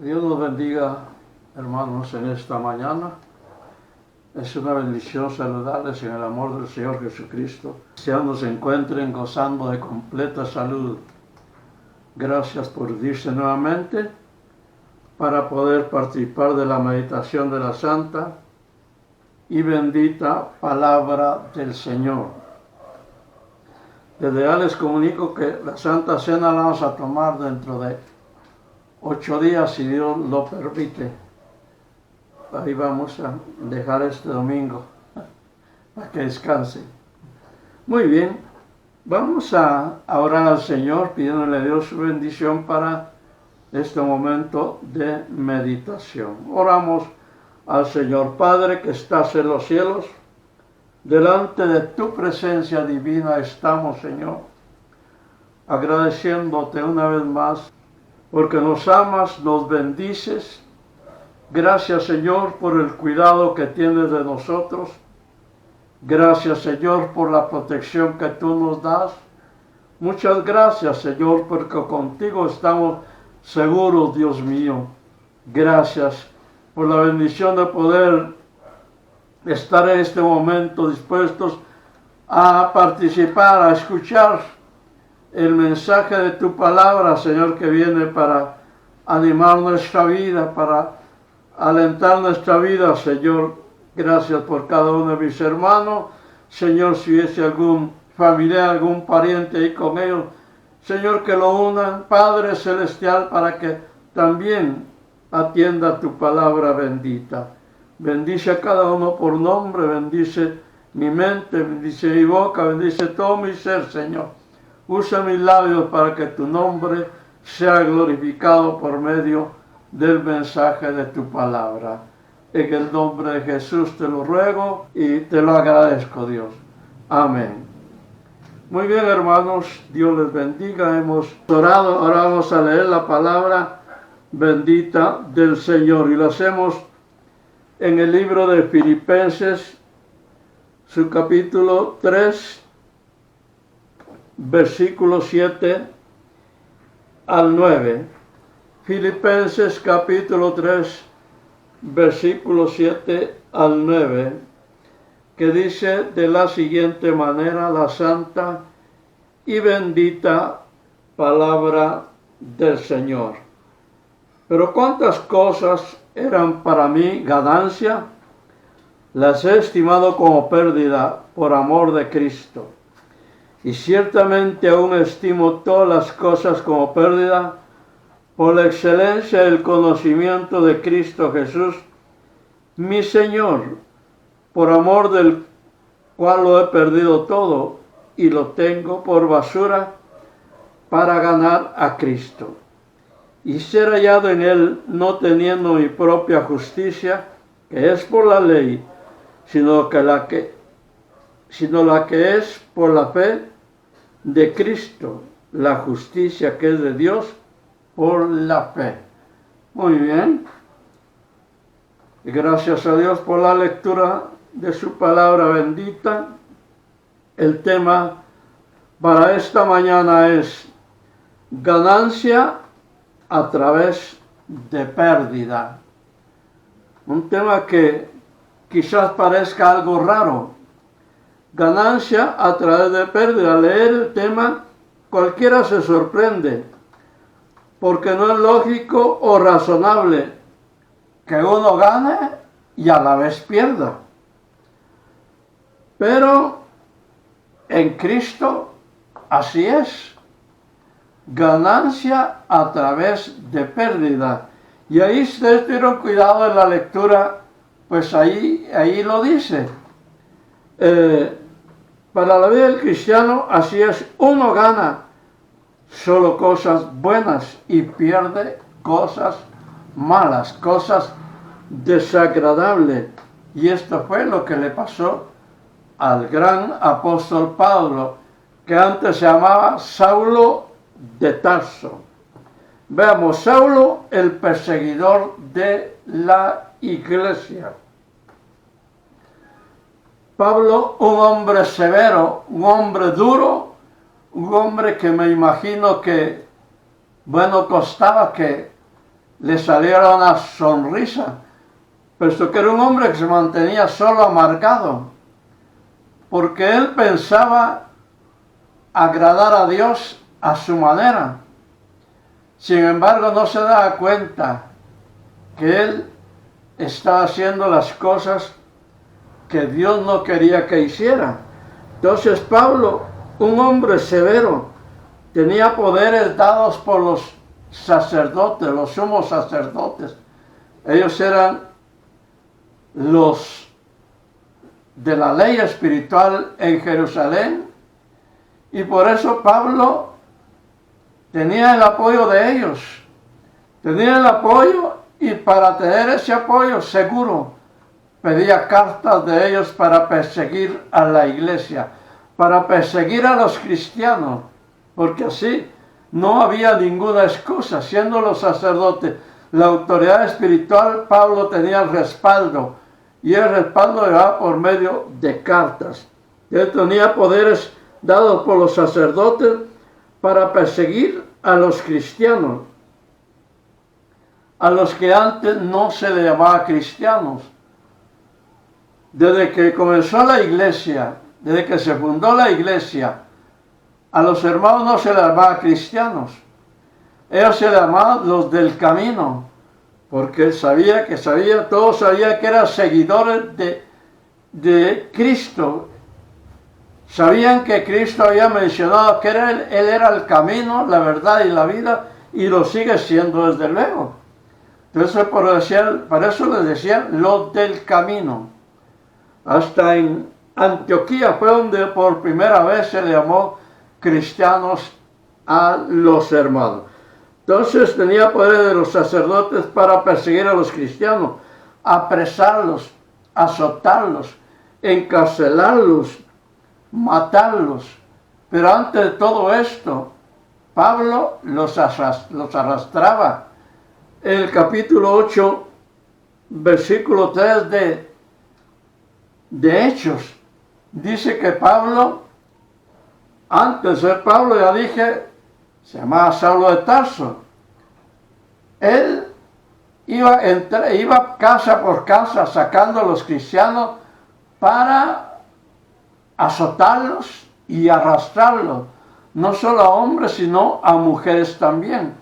Dios nos bendiga, hermanos, en esta mañana. Es una bendición saludarles en el amor del Señor Jesucristo. Sean se encuentren gozando de completa salud. Gracias por unirse nuevamente para poder participar de la meditación de la santa y bendita palabra del Señor. Desde ya les comunico que la Santa Cena la vamos a tomar dentro de 8 días, si Dios lo permite. Ahí vamos a dejar este domingo para que descanse. Muy bien, vamos a orar al Señor pidiéndole a Dios su bendición para este momento de meditación. Oramos al Señor. Padre que estás en los cielos, delante de tu presencia divina estamos, Señor, agradeciéndote una vez más porque nos amas, nos bendices. Gracias, Señor, por el cuidado que tienes de nosotros. Gracias, Señor, por la protección que tú nos das. Muchas gracias, Señor, porque contigo estamos seguros, Dios mío. Gracias por la bendición de poder estar en este momento dispuestos a participar, a escuchar el mensaje de tu palabra, Señor, que viene para animar nuestra vida, para alentar nuestra vida, Señor. Gracias por cada uno de mis hermanos. Señor, si hubiese algún familiar, algún pariente ahí con ellos, Señor, que lo unan, Padre Celestial, para que también atienda tu palabra bendita. Bendice a cada uno por nombre, bendice mi mente, bendice mi boca, bendice todo mi ser, Señor. Usa mis labios para que tu nombre sea glorificado por medio del mensaje de tu palabra. En el nombre de Jesús te lo ruego y te lo agradezco, Dios. Amén. Muy bien, hermanos, Dios les bendiga. Hemos orado, ahora vamos a leer la palabra bendita del Señor y lo hacemos en el libro de Filipenses, su capítulo 3, versículo 7 al 9. Filipenses capítulo 3, versículo 7 al 9, que dice de la siguiente manera la santa y bendita palabra del Señor. Pero cuántas cosas eran para mí ganancia, las he estimado como pérdida por amor de Cristo. Y ciertamente aún estimo todas las cosas como pérdida por la excelencia del conocimiento de Cristo Jesús, mi Señor, por amor del cual lo he perdido todo y lo tengo por basura para ganar a Cristo y ser hallado en él, no teniendo mi propia justicia, que es por la ley, sino la que es por la fe de Cristo, la justicia que es de Dios por la fe. Muy bien. Y gracias a Dios por la lectura de su palabra bendita. El tema para esta mañana es ganancia a través de pérdida. Un tema que quizás parezca algo raro. Ganancia a través de pérdida. Leer el tema, cualquiera se sorprende, porque no es lógico o razonable que uno gane y a la vez pierda. Pero en Cristo así es. Ganancia a través de pérdida. Y ahí ustedes tuvieron cuidado en la lectura, pues ahí lo dice. Para la vida del cristiano así es, uno gana solo cosas buenas y pierde cosas malas, cosas desagradables. Y esto fue lo que le pasó al gran apóstol Pablo, que antes se llamaba Saulo de Tarso. Veamos, Saulo, el perseguidor de la iglesia. Pablo, un hombre severo, un hombre duro, un hombre que me imagino que, costaba que le saliera una sonrisa, puesto que era un hombre que se mantenía solo amargado, porque él pensaba agradar a Dios a su manera. Sin embargo, no se daba cuenta que él estaba haciendo las cosas que Dios no quería que hiciera. Entonces Pablo, un hombre severo, tenía poderes dados por los sacerdotes, los sumos sacerdotes. Ellos eran los de la ley espiritual en Jerusalén, y por eso Pablo tenía el apoyo de ellos. Tenía el apoyo, y para tener ese apoyo seguro pedía cartas de ellos para perseguir a la iglesia, para perseguir a los cristianos, porque así no había ninguna excusa. Siendo los sacerdotes la autoridad espiritual, Pablo tenía el respaldo, y el respaldo era por medio de cartas. Él tenía poderes dados por los sacerdotes para perseguir a los cristianos, a los que antes no se le llamaba cristianos. Desde que comenzó la iglesia, desde que se fundó la iglesia, a los hermanos no se les llamaba cristianos. Ellos se llamaban los del camino, porque todos sabían que eran seguidores de Cristo. Sabían que Cristo había mencionado que él era el camino, la verdad y la vida, y lo sigue siendo desde luego. Entonces por eso les decían los del camino. Hasta en Antioquía fue donde por primera vez se le llamó cristianos a los hermanos. Entonces tenía poder de los sacerdotes para perseguir a los cristianos, apresarlos, azotarlos, encarcelarlos, matarlos. Pero antes de todo esto, Pablo los arrastraba. En el capítulo 8, versículo 3 de Hechos, dice que Pablo, antes de ser Pablo, ya dije, se llamaba Saulo de Tarso. Él iba casa por casa sacando a los cristianos para azotarlos y arrastrarlos, no solo a hombres, sino a mujeres también.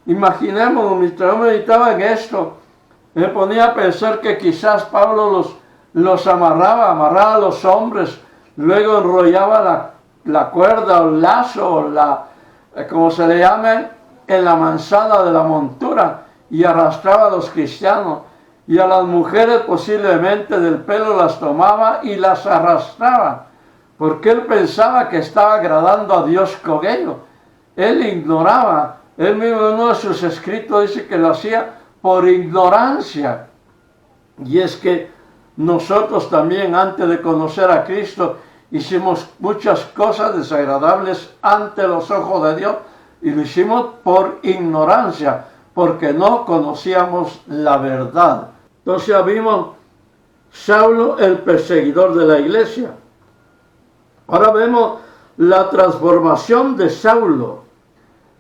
Imaginemos, mientras yo meditaba en esto, me ponía a pensar que quizás Pablo los amarraba a los hombres, luego enrollaba la cuerda o el lazo, o como se le llame, en la manzana de la montura, y arrastraba a los cristianos, y a las mujeres posiblemente del pelo las tomaba y las arrastraba, porque él pensaba que estaba agradando a Dios con ello. Él ignoraba. Él mismo en uno de sus escritos dice que lo hacía por ignorancia. Y es que nosotros también, antes de conocer a Cristo, hicimos muchas cosas desagradables ante los ojos de Dios, y lo hicimos por ignorancia, porque no conocíamos la verdad. Entonces ya vimos Saulo, el perseguidor de la iglesia. Ahora vemos la transformación de Saulo.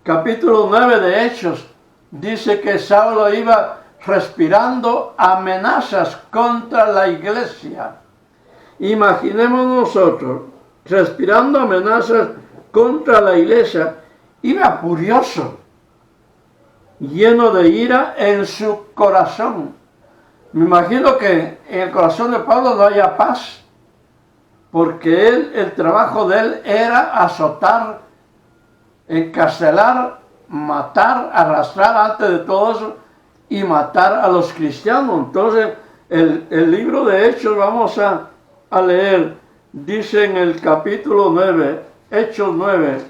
Capítulo 9 de Hechos dice que Saulo iba respirando amenazas contra la iglesia. Imaginemos nosotros, respirando amenazas contra la iglesia, iba furioso, lleno de ira en su corazón. Me imagino que en el corazón de Pablo no haya paz, porque el trabajo de él era azotar, encarcelar, matar, arrastrar, antes de todo eso, y matar a los cristianos. Entonces, el libro de Hechos, vamos a leer, dice en el capítulo 9, Hechos 9,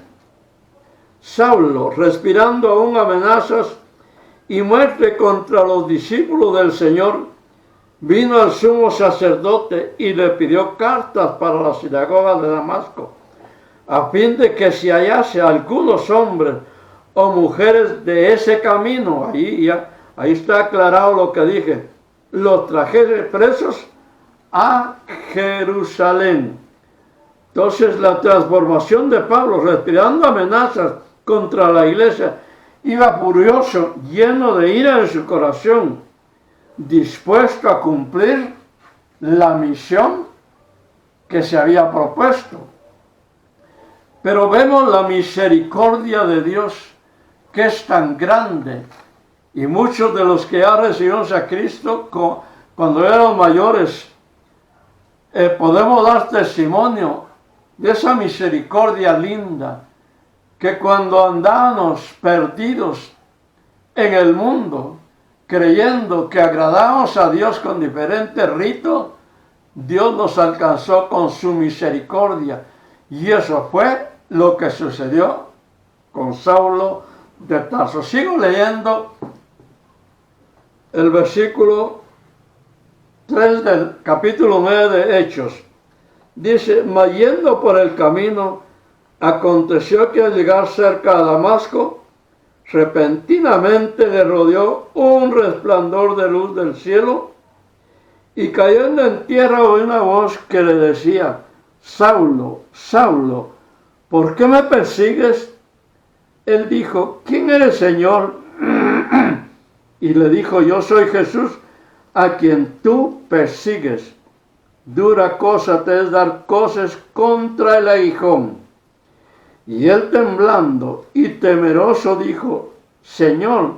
Saulo, respirando aún amenazas y muerte contra los discípulos del Señor, vino al sumo sacerdote y le pidió cartas para la sinagoga de Damasco, a fin de que si hallase algunos hombres o mujeres de ese camino, ahí está aclarado lo que dije, los trajese presos a Jerusalén. Entonces la transformación de Pablo, respirando amenazas contra la iglesia iba furioso, lleno de ira en su corazón, dispuesto a cumplir la misión que se había propuesto. Pero vemos la misericordia de Dios, que es tan grande, y muchos de los que ya recibimos a Cristo cuando éramos mayores, podemos dar testimonio de esa misericordia linda, que cuando andábamos perdidos en el mundo, creyendo que agradamos a Dios con diferentes ritos, Dios nos alcanzó con su misericordia. Y eso fue lo que sucedió con Saulo de Tarso. Sigo leyendo el versículo 3 del capítulo 9 de Hechos. Dice: mas yendo por el camino, aconteció que al llegar cerca de Damasco, repentinamente le rodeó un resplandor de luz del cielo, y cayendo en tierra oyó una voz que le decía: Saulo, Saulo, ¿por qué me persigues? Él dijo: ¿quién eres, Señor? Y le dijo: yo soy Jesús, a quien tú persigues. Dura cosa te es dar cosas contra el aguijón. Y él, temblando y temeroso, dijo: Señor,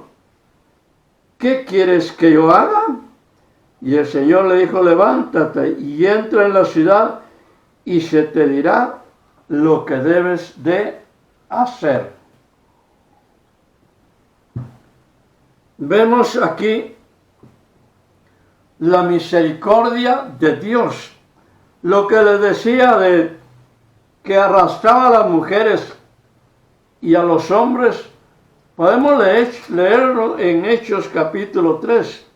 ¿qué quieres que yo haga? Y el Señor le dijo: levántate y entra en la ciudad, y se te dirá lo que debes de hacer. Vemos aquí la misericordia de Dios. Lo que le decía de que arrastraba a las mujeres y a los hombres, podemos leerlo en Hechos capítulo 3,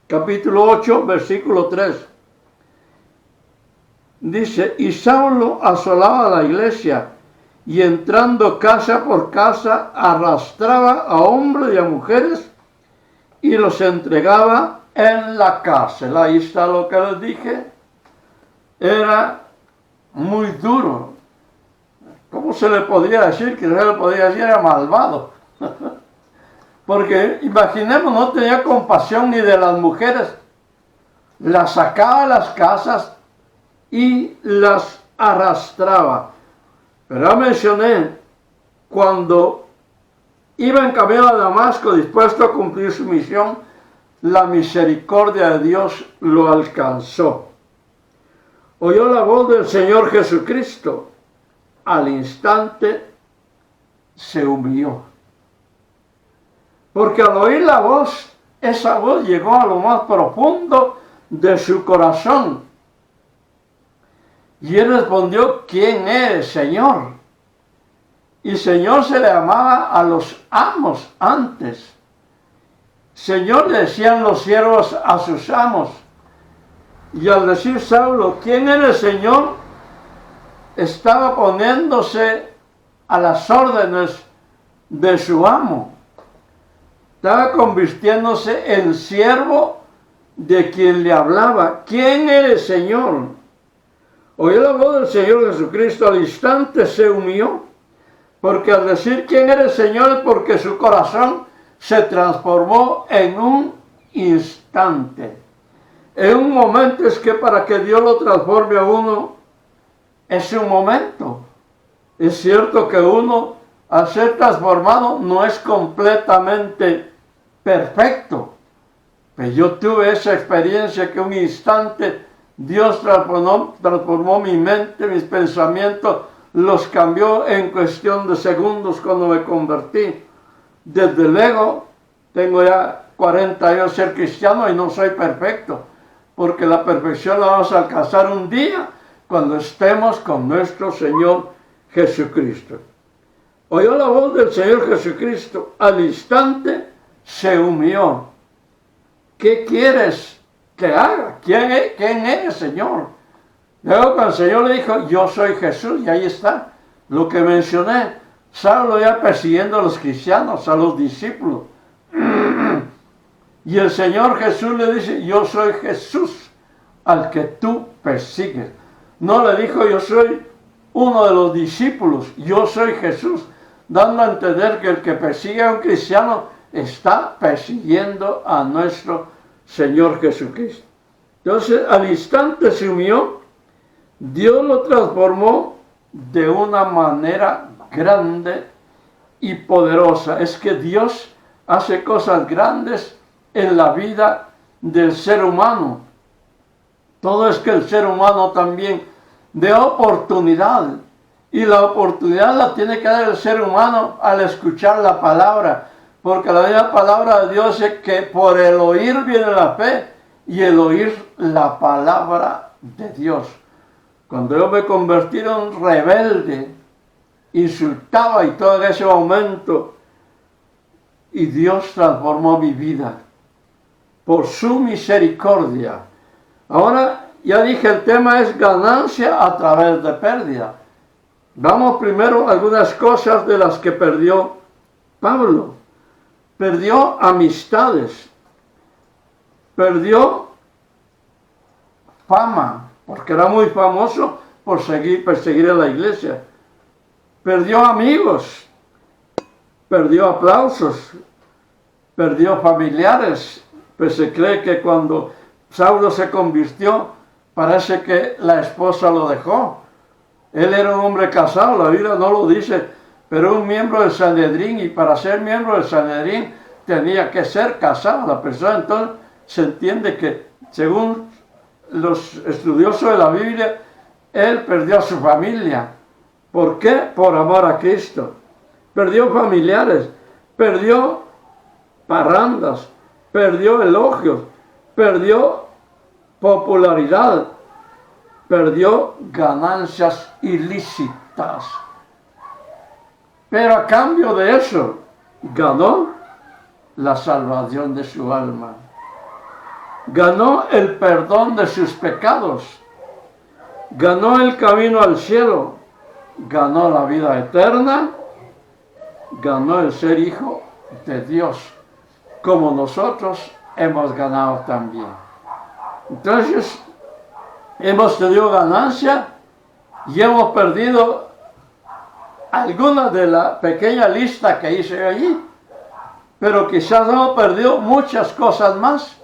capítulo 8, versículo 3. Dice: y Saulo asolaba la iglesia, y entrando casa por casa, arrastraba a hombres y a mujeres, y los entregaba en la cárcel. Ahí está lo que les dije. Era muy duro. ¿Cómo se le podría decir? Que se le podría decir era malvado. Porque imaginemos, no tenía compasión ni de las mujeres. Las sacaba de las casas y las arrastraba. Pero ya mencioné, cuando iba en camino a Damasco dispuesto a cumplir su misión, la misericordia de Dios lo alcanzó. Oyó la voz del Señor Jesucristo. Al instante se humilló. Porque al oír la voz, esa voz llegó a lo más profundo de su corazón. Y él respondió: ¿quién eres, Señor? Y Señor se le llamaba a los amos antes. Señor le decían los siervos a sus amos. Y al decir Saulo: ¿quién eres, Señor?, estaba poniéndose a las órdenes de su amo. Estaba convirtiéndose en siervo de quien le hablaba. ¿Quién eres, Señor? Oyó la voz del Señor Jesucristo, al instante se humilló, porque al decir ¿quién eres, Señor?, porque su corazón se transformó en un instante. En un momento. Es que para que Dios lo transforme a uno, es un momento. Es cierto que uno, al ser transformado, no es completamente perfecto. Pero yo tuve esa experiencia que un instante Dios transformó mi mente, mis pensamientos, los cambió en cuestión de segundos cuando me convertí. Desde luego, tengo ya 40 años de ser cristiano y no soy perfecto, porque la perfección la vamos a alcanzar un día cuando estemos con nuestro Señor Jesucristo. Oyó la voz del Señor Jesucristo, al instante se humilló. ¿Qué quieres que haga? ¿Quién eres, Señor? Luego cuando el Señor le dijo: yo soy Jesús, y ahí está lo que mencioné. Saulo ya persiguiendo a los cristianos, a los discípulos. Y el Señor Jesús le dice: yo soy Jesús, al que tú persigues. No le dijo: yo soy uno de los discípulos, yo soy Jesús. dando a entender que el que persigue a un cristiano está persiguiendo a nuestro Señor Jesucristo. Entonces, al instante se humilló, Dios lo transformó de una manera grande y poderosa. Es que Dios hace cosas grandes en la vida del ser humano. Todo es que el ser humano también dé oportunidad. Y la oportunidad la tiene que dar el ser humano al escuchar la palabra. Porque la misma palabra de Dios es que por el oír viene la fe y el oír la palabra de Dios. Cuando yo me convertí en un rebelde, insultaba y todo en ese momento, y Dios transformó mi vida por su misericordia. Ahora, ya dije, el tema es ganancia a través de pérdida. Vamos primero a algunas cosas de las que perdió Pablo. Perdió amistades, perdió fama, porque era muy famoso por perseguir a la iglesia. Perdió amigos, perdió aplausos, perdió familiares. Pues se cree que cuando Saulo se convirtió, parece que la esposa lo dejó. Él era un hombre casado, la Biblia no lo dice, pero un miembro del Sanedrín, y para ser miembro del Sanedrín tenía que ser casado la persona. Entonces se entiende que, según los estudiosos de la Biblia, él perdió a su familia. ¿Por qué? Por amor a Cristo. Perdió familiares, perdió parrandas, perdió elogios, perdió popularidad, perdió ganancias ilícitas. Pero a cambio de eso, ganó la salvación de su alma. Ganó el perdón de sus pecados. Ganó el camino al cielo. Ganó la vida eterna. Ganó el ser hijo de Dios, como nosotros hemos ganado también. Entonces, hemos tenido ganancia y hemos perdido algunas de la pequeña lista que hice allí, pero quizás hemos perdido muchas cosas más,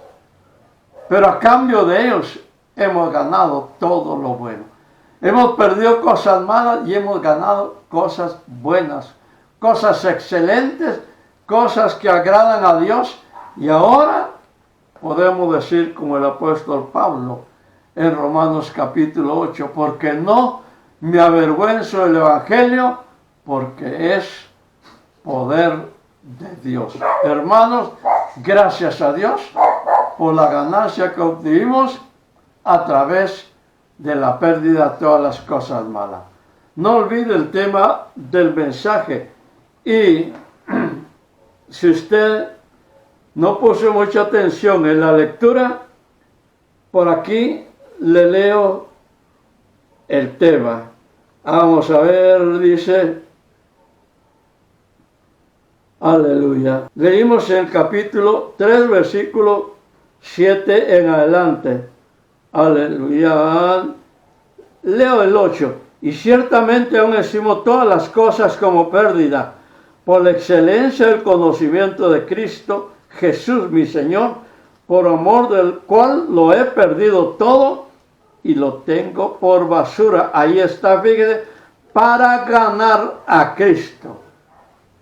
pero a cambio de ellos hemos ganado todo lo bueno. Hemos perdido cosas malas y hemos ganado cosas buenas, cosas excelentes, cosas que agradan a Dios. Y ahora podemos decir como el apóstol Pablo en Romanos capítulo 8, porque no me avergüenzo del Evangelio, porque es poder de Dios. Hermanos, gracias a Dios por la ganancia que obtuvimos a través de la pérdida de todas las cosas malas. No olvide el tema del mensaje. Y si usted no puso mucha atención en la lectura, por aquí le leo el tema. Vamos a ver, dice, aleluya. Leímos en el capítulo 3, versículo 7 en adelante. Aleluya. Leo el 8. Y ciertamente aún estimo todas las cosas como pérdida, por la excelencia del conocimiento de Cristo Jesús mi Señor, por amor del cual lo he perdido todo y lo tengo por basura. Ahí está, fíjese, para ganar a Cristo.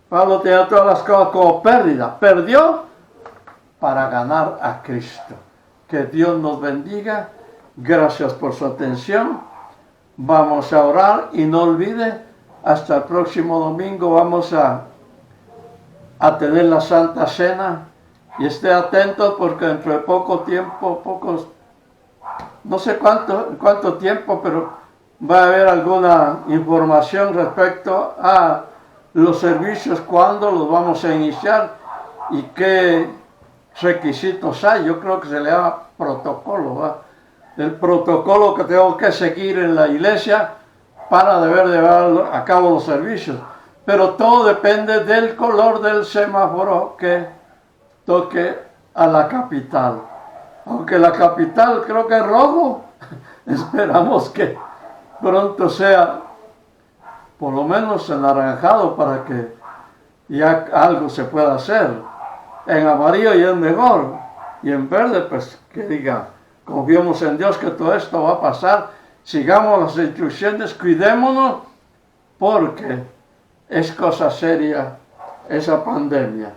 Pablo tenía todas las cosas como pérdida. Perdió para ganar a Cristo. Que Dios nos bendiga. Gracias por su atención. Vamos a orar y no olvide, hasta el próximo domingo vamos a tener la Santa Cena. Y esté atento porque dentro de poco tiempo, no sé cuánto tiempo, pero va a haber alguna información respecto a los servicios, cuándo los vamos a iniciar y qué requisitos hay. Yo creo que se le llama protocolo, ¿va? El protocolo que tengo que seguir en la iglesia para deber llevar a cabo los servicios. Pero todo depende del color del semáforo que toque a la capital. Aunque la capital creo que es rojo, esperamos que pronto sea por lo menos en naranjado para que ya algo se pueda hacer. En amarillo ya es mejor, y en verde pues que diga, confiemos en Dios que todo esto va a pasar, sigamos las instrucciones, cuidémonos, porque es cosa seria esa pandemia.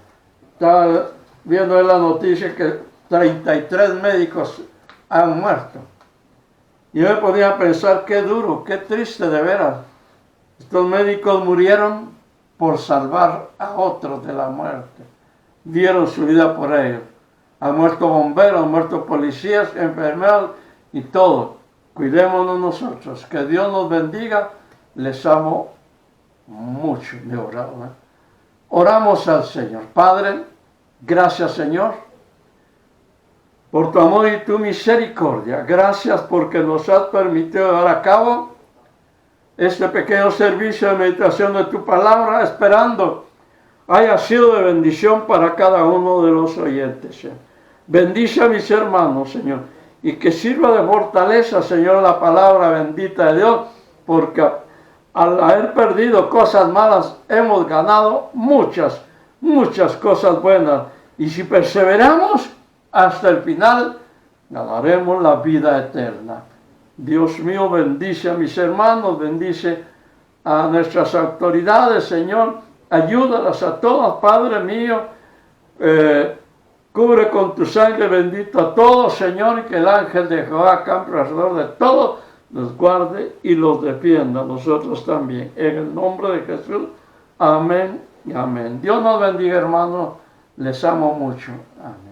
Estaba viendo en la noticia que 33 médicos han muerto. Y yo me ponía a pensar, qué duro, qué triste de veras. Estos médicos murieron por salvar a otros de la muerte. Dieron su vida por ellos. Han muerto bomberos, han muerto policías, enfermeros y todo. Cuidémonos nosotros. Que Dios nos bendiga. Les amo mucho. Oramos al Señor. Padre, gracias Señor por tu amor y tu misericordia. Gracias porque nos has permitido llevar a cabo este pequeño servicio de meditación de tu palabra, esperando haya sido de bendición para cada uno de los oyentes, Señor. Bendice a mis hermanos, Señor, y que sirva de fortaleza, Señor, la palabra bendita de Dios, porque al haber perdido cosas malas, hemos ganado muchas cosas buenas. Y si perseveramos hasta el final, ganaremos la vida eterna. Dios mío, bendice a mis hermanos, bendice a nuestras autoridades, Señor. Ayúdalas a todas, Padre mío. Cubre con tu sangre bendito a todos, Señor, y que el ángel de Jehová campe alrededor de todos, los guarde y los defienda, nosotros también. En el nombre de Jesús, amén y amén. Dios nos bendiga, hermanos. Les amo mucho. Amén.